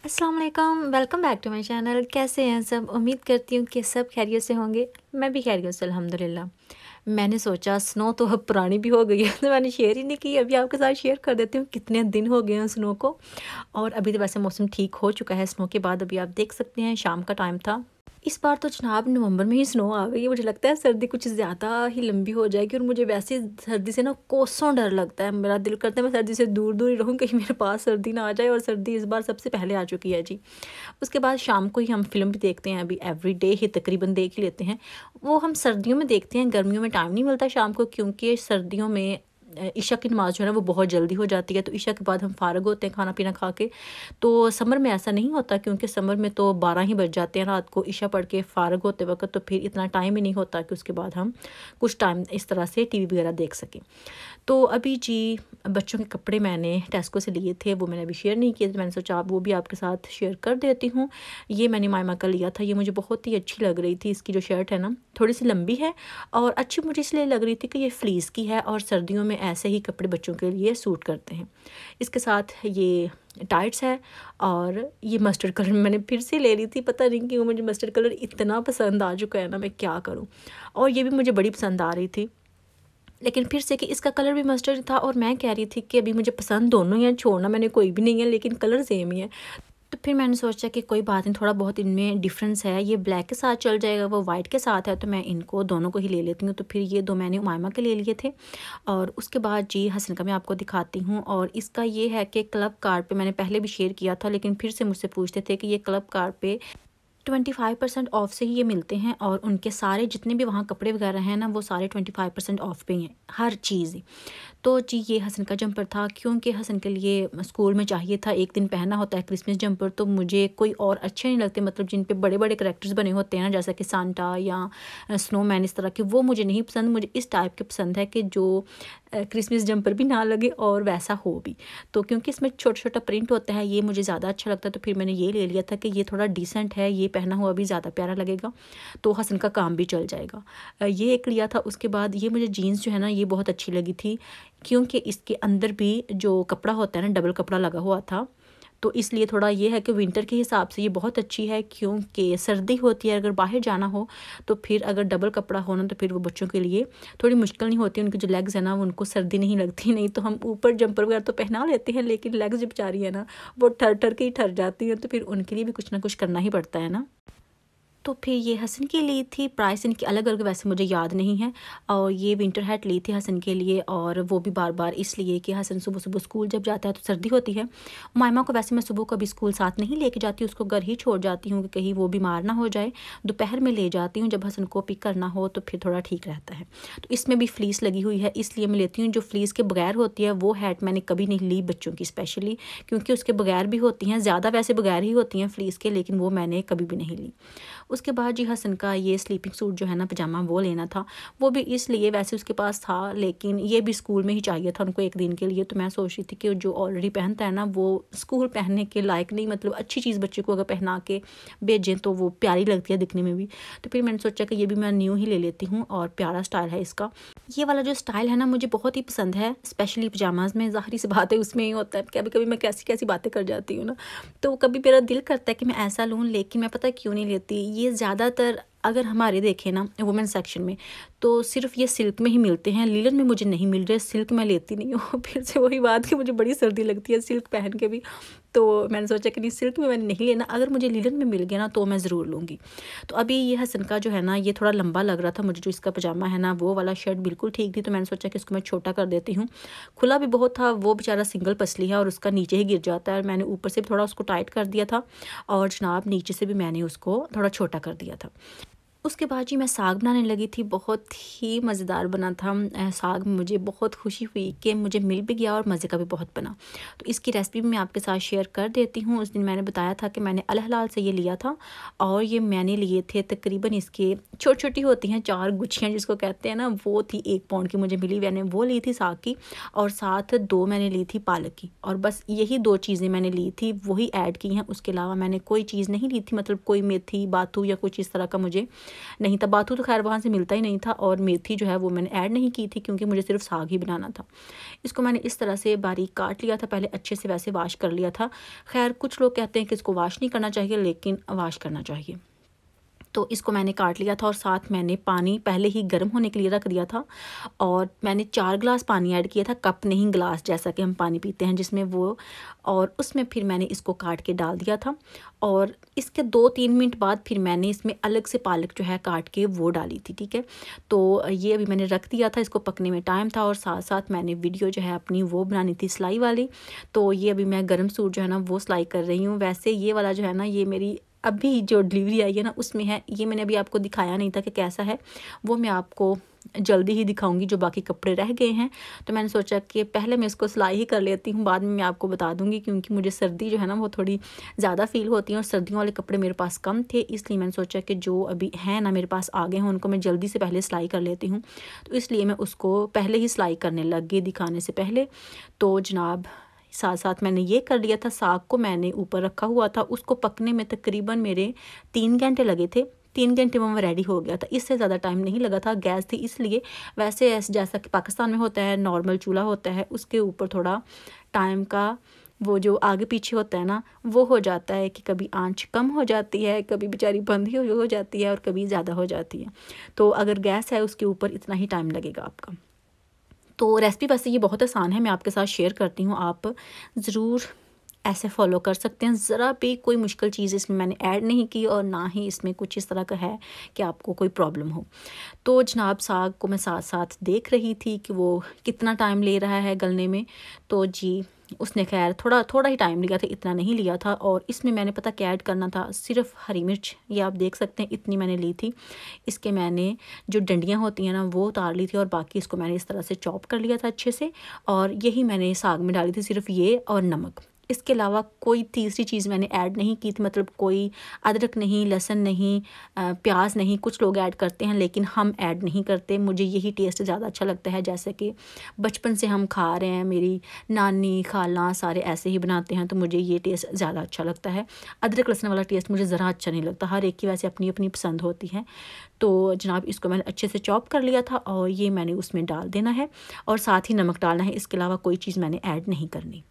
अस्सलाम वालेकुम, welcome back to my channel. कैसे हैं सब? उम्मीद करती हूँ कि सब खैरियत से होंगे। मैं भी खैरियत से अल्हम्दुलिल्लाह। मैंने सोचा स्नो तो अब पुरानी भी हो गई है तो मैंने शेयर ही नहीं की। अभी आपके साथ शेयर कर देती हूँ कितने दिन हो गए हैं स्नो को। और अभी तो वैसे मौसम ठीक हो चुका है स्नो के बाद। अभी आप देख सकते हैं शाम का टाइम था। इस बार तो जनाब नवंबर में ही स्नो आ गई है। मुझे लगता है सर्दी कुछ ज़्यादा ही लंबी हो जाएगी और मुझे वैसे ही सर्दी से ना कोसों डर लगता है। मेरा दिल करता है मैं सर्दी से दूर दूर ही रहूँ, कहीं मेरे पास सर्दी ना आ जाए। और सर्दी इस बार सबसे पहले आ चुकी है जी। उसके बाद शाम को ही हम फ़िल्म भी देखते हैं। अभी एवरीडे ही तकरीबन देख ही लेते हैं। वो हम सर्दियों में देखते हैं, गर्मियों में टाइम नहीं मिलता शाम को, क्योंकि सर्दियों में इशा की नमाज़ जो है ना वो बहुत जल्दी हो जाती है। तो इशा के बाद हम फ़ारग होते हैं खाना पीना खा के। तो समर में ऐसा नहीं होता, क्योंकि समर में तो 12 ही बज जाते हैं रात को इशा पढ़ के फ़ारग होते वक़्त। तो फिर इतना टाइम ही नहीं होता कि उसके बाद हम कुछ टाइम इस तरह से टीवी वगैरह देख सकें। तो अभी जी बच्चों के कपड़े मैंने टेस्को से लिए थे, वो मैंने अभी शेयर नहीं किए, तो मैंने सोचा वो भी आपके साथ शेयर कर देती हूँ। ये मैंने मायमा का लिया था। ये मुझे बहुत ही अच्छी लग रही थी। इसकी जो शर्ट है ना थोड़ी सी लंबी है और अच्छी मुझे इसलिए लग रही थी कि ये फ्लीस की है और सर्दियों में ऐसे ही कपड़े बच्चों के लिए सूट करते हैं। इसके साथ ये टाइट्स है और ये मस्टर्ड कलर मैंने फिर से ले ली थी। पता नहीं क्यों मुझे मस्टर्ड कलर इतना पसंद आ चुका है ना, मैं क्या करूँ। और ये भी मुझे बड़ी पसंद आ रही थी, लेकिन फिर से कि इसका कलर भी मस्टर्ड था और मैं कह रही थी कि अभी मुझे पसंद दोनों ही हैं, छोड़ना मैंने कोई भी नहीं है, लेकिन कलर सेम ही है। तो फिर मैंने सोचा कि कोई बात नहीं, थोड़ा बहुत इनमें डिफरेंस है। ये ब्लैक के साथ चल जाएगा, वो वाइट के साथ है, तो मैं इनको दोनों को ही ले लेती हूँ। तो फिर ये दो मैंने उमायमा के ले लिए थे। और उसके बाद जी हसन का मैं आपको दिखाती हूँ। और इसका ये है कि क्लब कार्ड पे मैंने पहले भी शेयर किया था, लेकिन फिर से मुझसे पूछते थे कि ये क्लब कार्ड पे 25% ऑफ से ही ये मिलते हैं। और उनके सारे जितने भी वहाँ कपड़े वगैरह हैं ना वो सारे 25% ऑफ पे ही हैं, हर चीज़। तो जी ये हसन का जंपर था, क्योंकि हसन के लिए स्कूल में चाहिए था, एक दिन पहनना होता है क्रिसमस जंपर। तो मुझे कोई और अच्छे नहीं लगते, मतलब जिन पे बड़े बड़े करैक्टर्स बने होते हैं ना, जैसा कि सांता या स्नोमैन, इस तरह के, वो मुझे नहीं पसंद। मुझे इस टाइप के पसंद है कि जो क्रिसमस जंपर भी ना लगे और वैसा हो भी। तो क्योंकि इसमें छोटा छोटा प्रिंट होता है, ये मुझे ज़्यादा अच्छा लगता है। तो फिर मैंने ये ले लिया था कि ये थोड़ा डिसेंट है, ये पहना हुआ भी ज़्यादा प्यारा लगेगा, तो हसन का काम भी चल जाएगा। ये एक लिया था। उसके बाद ये मुझे जीन्स जो है ना ये बहुत अच्छी लगी थी, क्योंकि इसके अंदर भी जो कपड़ा होता है ना डबल कपड़ा लगा हुआ था। तो इसलिए थोड़ा ये है कि विंटर के हिसाब से ये बहुत अच्छी है, क्योंकि सर्दी होती है, अगर बाहर जाना हो तो फिर अगर डबल कपड़ा हो ना तो फिर वो बच्चों के लिए थोड़ी मुश्किल नहीं होती। उनकी जो लेग्स है ना उनको सर्दी नहीं लगती। नहीं तो हम ऊपर जंपर वगैरह तो पहना लेते हैं, लेकिन लेग्स जो बेचारी है ना वो ठर ठर के ही ठर जाती हैं। तो फिर उनके लिए भी कुछ ना कुछ करना ही पड़ता है ना। तो फिर ये हसन की ली थी, प्राइस इनकी अलग अलग वैसे मुझे याद नहीं है। और ये विंटर हैट ली थी हसन के लिए, और वो भी बार बार इसलिए कि हसन सुबह सुबह स्कूल जब जाता है तो सर्दी होती है। मायमा को वैसे मैं सुबह कभी स्कूल साथ नहीं लेके जाती, उसको घर ही छोड़ जाती हूँ कि कहीं वो बीमार ना हो जाए। दोपहर में ले जाती हूँ जब हसन को पिक करना हो, तो फिर थोड़ा ठीक रहता है। तो इसमें भी फ्लीस लगी हुई है, इसलिए मैं लेती हूँ। जो फ्लीस के बगैर होती है वो हैट मैंने कभी नहीं ली बच्चों की स्पेशली, क्योंकि उसके बगैर भी होती हैं, ज़्यादा वैसे बगैर ही होती हैं फ्लीस के, लेकिन वो मैंने कभी भी नहीं ली। उसके बाद जी हसन का ये स्लीपिंग सूट जो है ना पजामा वो लेना था। वो भी इसलिए, वैसे उसके पास था लेकिन ये भी स्कूल में ही चाहिए था उनको एक दिन के लिए। तो मैं सोच रही थी कि जो ऑलरेडी पहनता है ना वो स्कूल पहनने के लायक नहीं, मतलब अच्छी चीज़ बच्चे को अगर पहना के भेजें तो वो प्यारी लगती है दिखने में भी। तो फिर मैंने सोचा कि ये भी मैं न्यू ही ले लेती हूँ, और प्यारा स्टाइल है इसका। ये वाला जो स्टाइल है ना मुझे बहुत ही पसंद है, स्पेशली पजामाज में। ज़ाहिर सी बात है उसमें ही होता है, कभी कभी मैं कैसी कैसी बातें कर जाती हूँ ना, तो कभी मेरा दिल करता है कि मैं ऐसा लूँ, लेकिन मैं पता क्यों नहीं लेती। ये ज़्यादातर अगर हमारे देखें ना वुमेन सेक्शन में तो सिर्फ ये सिल्क में ही मिलते हैं, लीलन में मुझे नहीं मिल रहे। सिल्क मैं लेती नहीं हूँ। फिर से वही बात कि मुझे बड़ी सर्दी लगती है सिल्क पहन के भी। तो मैंने सोचा कि नहीं, सिल्क में मैंने नहीं लेना, अगर मुझे लीलन में मिल गया ना तो मैं ज़रूर लूँगी। तो अभी ये हसन का जो है ना ये थोड़ा लंबा लग रहा था मुझे, जो इसका पजामा है ना वो वाला शर्ट बिल्कुल ठीक थी। तो मैंने सोचा कि इसको मैं छोटा कर देती हूँ। खुला भी बहुत था, वो बेचारा सिंगल पसली है और उसका नीचे ही गिर जाता है। मैंने ऊपर से भी थोड़ा उसको टाइट कर दिया था, और जनाब नीचे से भी मैंने उसको थोड़ा छोटा कर दिया था। उसके बाद जी मैं साग बनाने लगी थी। बहुत ही मज़ेदार बना था साग। मुझे बहुत खुशी हुई कि मुझे मिल भी गया और मज़े का भी बहुत बना। तो इसकी रेसिपी भी मैं आपके साथ शेयर कर देती हूँ। उस दिन मैंने बताया था कि मैंने अल हलाल से ये लिया था, और ये मैंने लिए थे तकरीबन, इसके छोटी छोटी होती हैं 4 गुच्छियाँ जिसको कहते हैं ना, वो थी 1 पाउंड की मुझे मिली। मैंने वो ली थी साग की, और साथ 2 मैंने ली थी पालक की, और बस यही 2 चीज़ें मैंने ली थी, वही ऐड की हैं। उसके अलावा मैंने कोई चीज़ नहीं ली थी, मतलब कोई मेथी बाथू या कुछ इस तरह का मुझे नहीं था। बाथू तो खैर वहाँ से मिलता ही नहीं था, और मेथी जो है वो मैंने ऐड नहीं की थी क्योंकि मुझे सिर्फ साग ही बनाना था। इसको मैंने इस तरह से बारीक काट लिया था, पहले अच्छे से वैसे वॉश कर लिया था। खैर कुछ लोग कहते हैं कि इसको वॉश नहीं करना चाहिए, लेकिन वॉश करना चाहिए। तो इसको मैंने काट लिया था और साथ मैंने पानी पहले ही गर्म होने के लिए रख दिया था, और मैंने 4 गिलास पानी ऐड किया था, कप नहीं गिलास जैसा कि हम पानी पीते हैं जिसमें वो। और उसमें फिर मैंने इसको काट के डाल दिया था, और इसके 2-3 मिनट बाद फिर मैंने इसमें अलग से पालक जो है काट के वो डाली थी। ठीक है, तो ये अभी मैंने रख दिया था, इसको पकने में टाइम था, और साथ साथ मैंने वीडियो जो है अपनी वो बनानी थी सिलाई वाली। तो ये अभी मैं गर्म सूट जो है ना वो सिलाई कर रही हूँ। वैसे ये वाला जो है ना, ये मेरी अभी जो डिलीवरी आई है ना उसमें है। ये मैंने अभी आपको दिखाया नहीं था कि कैसा है, वो मैं आपको जल्दी ही दिखाऊंगी जो बाकी कपड़े रह गए हैं। तो मैंने सोचा कि पहले मैं इसको सिलाई ही कर लेती हूँ, बाद में मैं आपको बता दूंगी, क्योंकि मुझे सर्दी जो है ना वो थोड़ी ज़्यादा फील होती है और सर्दियों वाले कपड़े मेरे पास कम थे, इसलिए मैंने सोचा कि जो अभी हैं ना मेरे पास आ गए हैं उनको मैं जल्दी से पहले सिलाई कर लेती हूँ। तो इसलिए मैं उसको पहले ही सिलाई करने लग गई दिखाने से पहले। तो जनाब साथ साथ मैंने ये कर लिया था। साग को मैंने ऊपर रखा हुआ था, उसको पकने में तकरीबन मेरे 3 घंटे लगे थे। 3 घंटे में वो रेडी हो गया था, इससे ज़्यादा टाइम नहीं लगा था। गैस थी इसलिए, वैसे ऐसे जैसा कि पाकिस्तान में होता है नॉर्मल चूल्हा होता है, उसके ऊपर थोड़ा टाइम का वो जो आगे पीछे होता है ना वो हो जाता है कि कभी आंच कम हो जाती है, कभी बेचारी बंद ही हो जाती है, और कभी ज़्यादा हो जाती है। तो अगर गैस है उसके ऊपर इतना ही टाइम लगेगा आपका। तो रेसिपी वैसे ये बहुत आसान है, मैं आपके साथ शेयर करती हूँ, आप ज़रूर ऐसे फॉलो कर सकते हैं। ज़रा भी कोई मुश्किल चीज़ इसमें मैंने ऐड नहीं की, और ना ही इसमें कुछ इस तरह का है कि आपको कोई प्रॉब्लम हो। तो जनाब साग को मैं साथ साथ देख रही थी कि वो कितना टाइम ले रहा है गलने में। तो जी उसने खैर थोड़ा थोड़ा ही टाइम लिया था, इतना नहीं लिया था। और इसमें मैंने पता क्या ऐड करना था, सिर्फ हरी मिर्च, ये आप देख सकते हैं इतनी मैंने ली थी। इसके मैंने जो डंडियाँ होती हैं ना वो उतार ली थी, और बाकी इसको मैंने इस तरह से चॉप कर लिया था अच्छे से, और यही मैंने साग में डाली थी, सिर्फ ये और नमक। इसके अलावा कोई तीसरी चीज़ मैंने ऐड नहीं की थी, मतलब कोई अदरक नहीं, लहसुन नहीं, प्याज नहीं। कुछ लोग ऐड करते हैं लेकिन हम ऐड नहीं करते। मुझे यही टेस्ट ज़्यादा अच्छा लगता है, जैसे कि बचपन से हम खा रहे हैं, मेरी नानी खाला सारे ऐसे ही बनाते हैं, तो मुझे ये टेस्ट ज़्यादा अच्छा लगता है। अदरक लहसुन वाला टेस्ट मुझे ज़रा अच्छा नहीं लगता, हर एक की वैसे अपनी अपनी पसंद होती है। तो जनाब इसको मैंने अच्छे से चॉप कर लिया था, और ये मैंने उसमें डाल देना है, और साथ ही नमक डालना है। इसके अलावा कोई चीज़ मैंने ऐड नहीं करनी।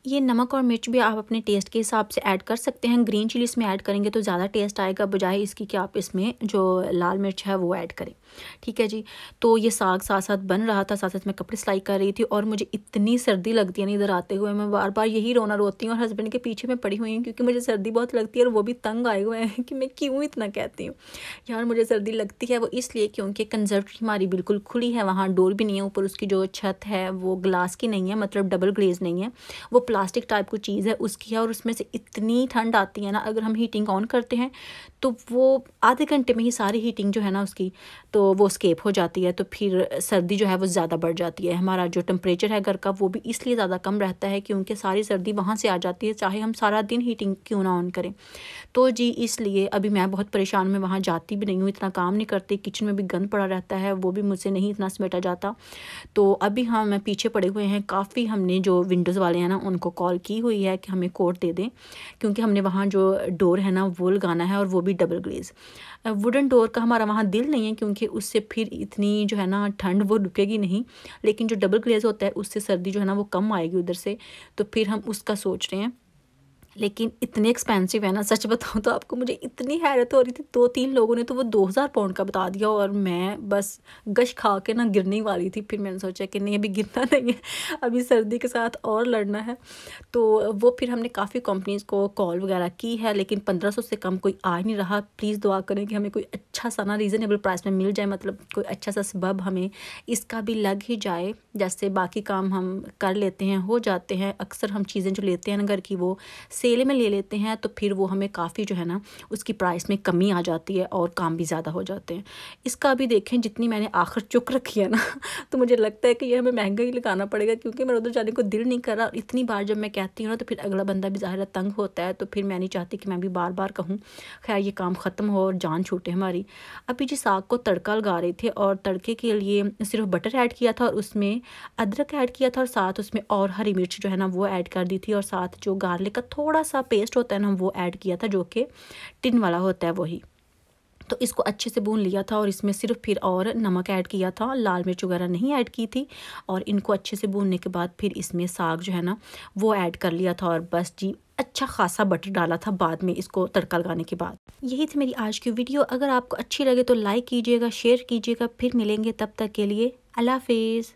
ये नमक और मिर्च भी आप अपने टेस्ट के हिसाब से ऐड कर सकते हैं। ग्रीन चिली इसमें ऐड करेंगे तो ज़्यादा टेस्ट आएगा, बजाय इसकी कि आप इसमें जो लाल मिर्च है वो ऐड करें। ठीक है जी। तो ये साग साथ साथ बन रहा था, साथ साथ मैं कपड़े सिलाई कर रही थी, और मुझे इतनी सर्दी लगती है ना इधर आते हुए, मैं बार बार यही रोना रोती हूँ और हस्बैंड के पीछे मैं पड़ी हुई हूँ, क्योंकि मुझे सर्दी बहुत लगती है, और वो भी तंग आए हुए हैं कि मैं क्यों इतना कहती हूँ यार मुझे सर्दी लगती है। वो इसलिए क्योंकि कंजर्वेटरी हमारी बिल्कुल खुली है, वहाँ डोर भी नहीं है, ऊपर उसकी जो छत है वो ग्लास की नहीं है, मतलब डबल ग्लेज नहीं है, वो प्लास्टिक टाइप की चीज़ है उसकी है। और उसमें से इतनी ठंड आती है ना, अगर हम हीटिंग ऑन करते हैं तो वो आधे घंटे में ही सारी हीटिंग जो है ना उसकी तो वो स्केप हो जाती है, तो फिर सर्दी जो है वो ज़्यादा बढ़ जाती है। हमारा जो टेम्परेचर है घर का वो भी इसलिए ज़्यादा कम रहता है क्योंकि सारी सर्दी वहाँ से आ जाती है, चाहे हम सारा दिन हीटिंग क्यों ना ऑन करें। तो जी इसलिए अभी मैं बहुत परेशान, मैं वहाँ जाती भी नहीं हूँ, इतना काम नहीं करती, किचन में भी गंद पड़ा रहता है, वो भी मुझसे नहीं इतना समेटा जाता। तो अभी मैं पीछे पड़े हुए हैं काफ़ी, हमने जो विंडोज़ वाले हैं ना उनको कॉल की हुई है कि हमें कोड दे दें, क्योंकि हमने वहाँ जो डोर है ना वो लगाना है, और वो भी डबल ग्लेज। वुडन डोर का हमारा वहाँ दिल नहीं है, क्योंकि उससे फिर इतनी जो है ना ठंड वो रुकेगी नहीं, लेकिन जो डबल ग्लेज होता है उससे सर्दी जो है ना वो कम आएगी उधर से, तो फिर हम उसका सोच रहे हैं। लेकिन इतने एक्सपेंसिव है ना, सच बताऊँ तो आपको, मुझे इतनी हैरत हो रही थी। 2-3 लोगों ने तो वो 2000 पाउंड का बता दिया, और मैं बस गश खा के ना गिरने वाली थी। फिर मैंने सोचा कि नहीं अभी गिरना नहीं है, अभी सर्दी के साथ और लड़ना है। तो वो फिर हमने काफ़ी कंपनीज़ को कॉल वगैरह की है, लेकिन 1500 से कम कोई आ ही नहीं रहा। प्लीज़ दुआ करें कि हमें कोई अच्छा सा ना रीज़नेबल प्राइस में मिल जाए, मतलब कोई अच्छा सा सबब हमें इसका भी लग ही जाए। जैसे बाकी काम हम कर लेते हैं, हो जाते हैं, अक्सर हम चीज़ें जो लेते हैं ना घर की वो सेल में ले लेते हैं, तो फिर वो हमें काफ़ी जो है ना उसकी प्राइस में कमी आ जाती है, और काम भी ज़्यादा हो जाते हैं। इसका भी देखें जितनी मैंने आखिर चुक रखी है ना तो मुझे लगता है कि ये हमें महंगा ही लगाना पड़ेगा, क्योंकि मेरा उधर जाने को दिल नहीं कर रहा। इतनी बार जब मैं कहती हूँ ना तो फिर अगला बंदा भी ज़ाहिर तंग होता है, तो फिर मैं नहीं चाहती कि मैं भी बार बार कहूँ। खैर ये काम ख़त्म हो और जान छूटे हमारी। अभी जी साग को तड़का लगा रहे थे, और तड़के के लिए सिर्फ बटर ऐड किया था, और उसमें अदरक ऐड किया था, और साथ उसमें और हरी मिर्च जो है ना वो ऐड कर दी थी, और साथ जो गार्लिक का थोड़ा सा पेस्ट होता है ना वो ऐड किया था, जो कि टिन वाला होता है वही। तो इसको अच्छे से भून लिया था और इसमें सिर्फ फिर और नमक ऐड किया था, लाल मिर्च वगैरह नहीं ऐड की थी। और इनको अच्छे से भूनने के बाद फिर इसमें साग जो है ना वो ऐड कर लिया था और बस जी अच्छा खासा बटर डाला था बाद में इसको तड़का लगाने के बाद। यही थी मेरी आज की वीडियो। अगर आपको अच्छी लगे तो लाइक कीजिएगा, शेयर कीजिएगा। फिर मिलेंगे, तब तक के लिए अल्लाह हाफिज़।